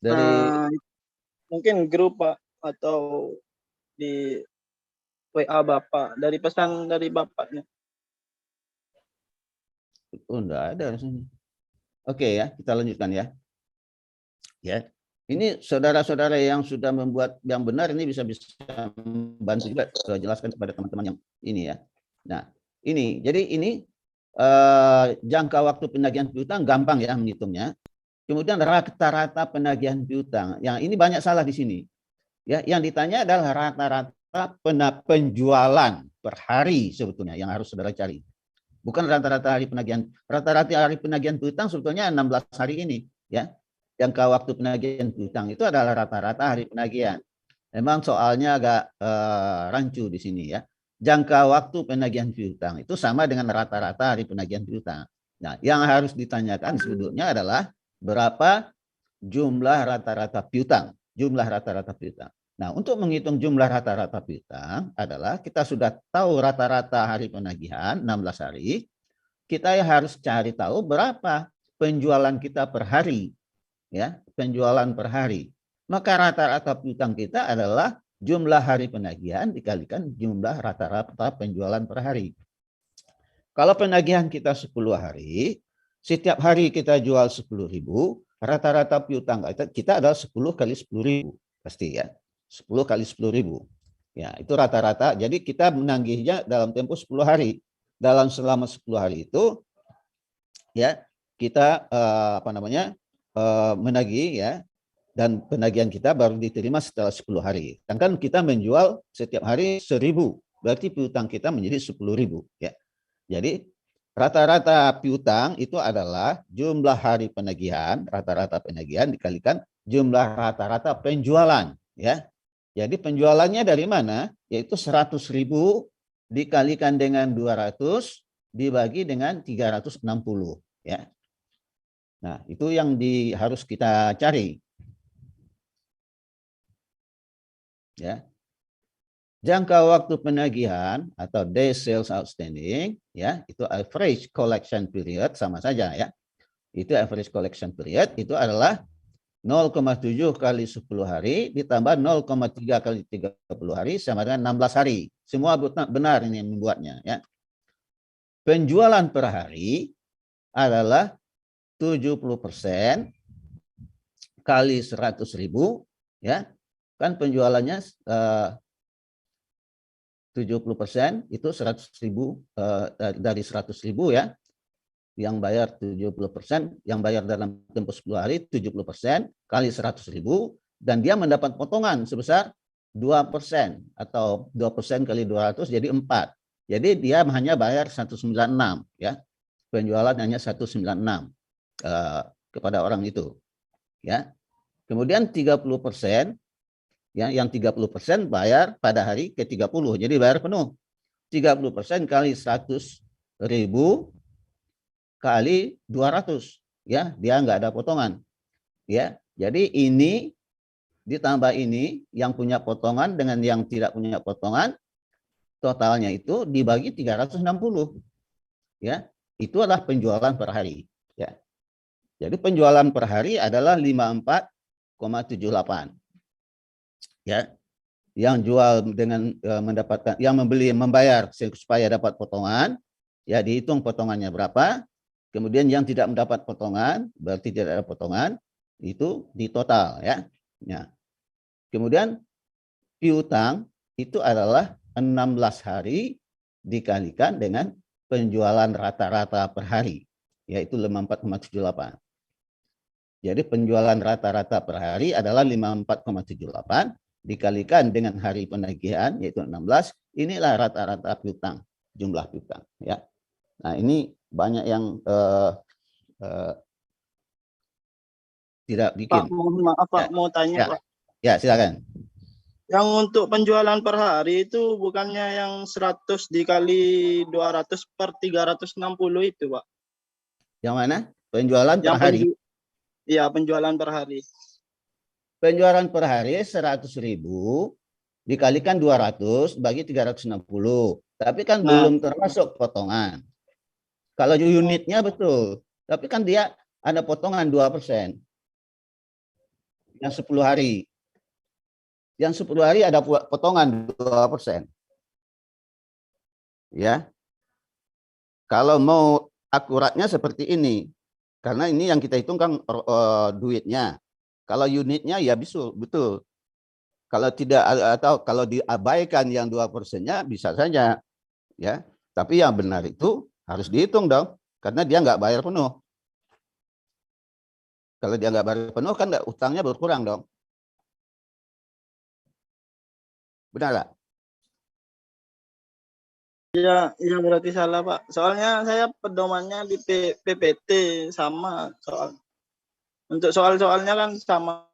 Dari Mungkin grup Pak, atau di WA Bapak, dari pesan dari Bapaknya. enggak ada di sini. Oke ya, kita lanjutkan ya. Ya. Ini saudara-saudara yang sudah membuat yang benar ini bisa bantu juga jelaskan kepada teman-teman yang ini ya. Nah, ini jadi ini jangka waktu penagihan piutang gampang ya menghitungnya. Kemudian rata-rata penagihan piutang. Yang ini banyak salah di sini. Ya, yang ditanya adalah rata-rata penjualan per hari sebetulnya yang harus saudara cari. Bukan rata-rata hari penagihan. Rata-rata hari penagihan piutang sebetulnya 16 hari ini, ya. Jangka waktu penagihan piutang itu adalah rata-rata hari penagihan. Memang soalnya agak rancu di sini ya. Jangka waktu penagihan piutang itu sama dengan rata-rata hari penagihan piutang. Nah, yang harus ditanyakan sebetulnya adalah berapa jumlah rata-rata piutang. Jumlah rata-rata piutang. Nah, untuk menghitung jumlah rata-rata piutang adalah kita sudah tahu rata-rata hari penagihan 16 hari. Kita harus cari tahu berapa penjualan kita per hari, ya, penjualan per hari. Maka rata-rata piutang kita adalah jumlah hari penagihan dikalikan jumlah rata-rata penjualan per hari. Kalau penagihan kita 10 hari, setiap hari kita jual 10.000, rata-rata piutang kita adalah 10 kali 10.000 pasti ya. 10 kali 10.000. Ya, itu rata-rata. Jadi kita menagihnya dalam tempo 10 hari. Selama 10 hari itu ya kita menagih ya, dan penagihan kita baru diterima setelah 10 hari. Sedangkan kita menjual setiap hari 1.000, berarti piutang kita menjadi 10.000 ya. Jadi rata-rata piutang itu adalah jumlah hari penagihan, rata-rata penagihan dikalikan jumlah rata-rata penjualan ya. Jadi penjualannya dari mana? Yaitu 100.000 dikalikan dengan 200 dibagi dengan 360 ya. Nah, itu yang harus kita cari. Ya. Jangka waktu penagihan atau day sales outstanding ya, itu average collection period sama saja ya. Itu average collection period itu adalah 0,7 kali 10 hari ditambah 0,3 kali 30 hari sama dengan 16 hari. Semua benar ini yang membuatnya ya. Penjualan per hari adalah 70% kali 100.000 ya. Kan penjualannya 70% itu 100.000 dari 100.000 ya. Yang bayar 70%, yang bayar dalam tempo 10 hari 70% kali 100.000 dan dia mendapat potongan sebesar 2% atau 2% kali 200 jadi 4. Jadi dia hanya bayar 196 ya. Penjualan hanya 196 kepada orang itu. Ya. Kemudian 30% ya, yang 30% bayar pada hari ke-30. Jadi bayar penuh. 30% kali 100.000 kali 200 ya, dia nggak ada potongan. Ya. Jadi ini ditambah ini yang punya potongan dengan yang tidak punya potongan, totalnya itu dibagi 360. Ya. Itu adalah penjualan per hari, ya. Jadi penjualan per hari adalah 54,78. Ya. Yang jual dengan mendapatkan, yang membayar supaya dapat potongan, ya dihitung potongannya berapa. Kemudian yang tidak mendapat potongan, berarti tidak ada potongan, itu di total ya. Ya. Kemudian piutang itu adalah 16 hari dikalikan dengan penjualan rata-rata per hari, yaitu 54,78. Jadi penjualan rata-rata per hari adalah 54,78 dikalikan dengan hari penagihan yaitu 16, inilah rata-rata piutang, jumlah piutang ya. Nah, ini banyak yang tidak bikin. Pak, mohon maaf Pak, mau tanya ya. Pak. Ya, silakan. Yang untuk penjualan per hari itu bukannya yang 100 dikali 200 per 360 itu Pak? Yang mana? Penjualan per hari? Iya, penjualan per hari. Penjualan per hari 100.000 dikalikan 200 bagi 360. Tapi kan belum termasuk potongan. Kalau unitnya betul. Tapi kan dia ada potongan 2%. yang 10 hari. Yang 10 hari ada potongan 2%. Ya. Kalau mau akuratnya seperti ini. Karena ini yang kita hitung kan duitnya. Kalau unitnya ya betul. Kalau tidak atau kalau diabaikan yang 2%-nya bisa saja. Ya. Tapi yang benar itu harus dihitung dong. Karena dia nggak bayar penuh. Kalau dia nggak bayar penuh kan utangnya berkurang dong. Benar nggak? Iya berarti salah Pak. Soalnya saya pedomannya di PPT sama soal. Untuk soal-soalnya kan sama